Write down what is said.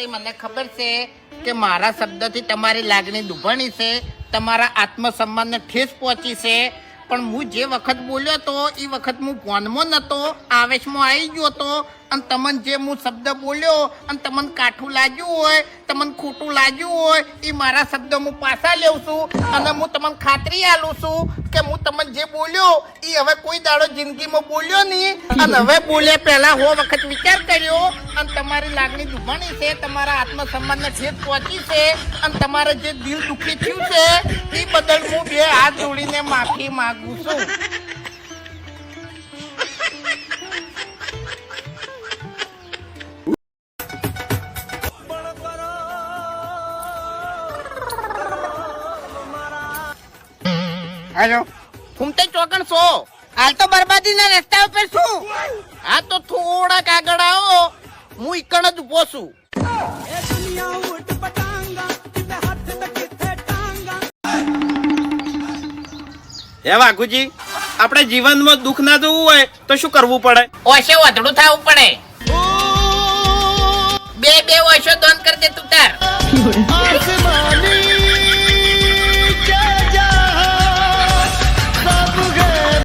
મને ખબર છે કે મારા શબ્દથી તમારી લાગણી દુભાણી છે, તમારા આત્મસન્માનને ઠેસ પહોંચી છે, પણ હું જે વખત બોલ્યો તો એ વખત હું ફોનમાં નતો, આવેશમાં આવી ગયો તો, અને તમને જે હું શબ્દ બોલ્યો અને તમને કાઠું લાગ્યું હોય, તમને ખોટું લાગ્યું હોય, એ મારા શબ્દ હું પાછા લેવું છું અને હું તમને ખાતરી આલું છું કે હું તમને જે બોલ્યો એ હવે કોઈ દાડો જિંદગીમાં બોલ્યો નહીં, અને હવે બોલ્યા પહેલા હો વખત વિચાર કર્યો, અને તમારી લાગણી દુભાણી છે, તમારા આત્મસન્માનને ઠેસ પહોંચી છે, અને તમારે જે દિલ દુખી થયું છે એ બદલ હું બે હાથ જોડીને માફી માંગુ છું. હેલો, ફૂમતે ચોકણ છો? હાલ તો બરબાદીના રસ્તા ઉપર છું. હા તો થોડાક આગળ આવો, હું ઈકણ જ ઉભો છું. હે વાઘુજી, આપણે જીવનમાં દુઃખ ના જોવું હોય તો શું કરવું પડે? ઓછે વધડું થવું પડે. બે ઓછો દોન કરી દે તું તાર.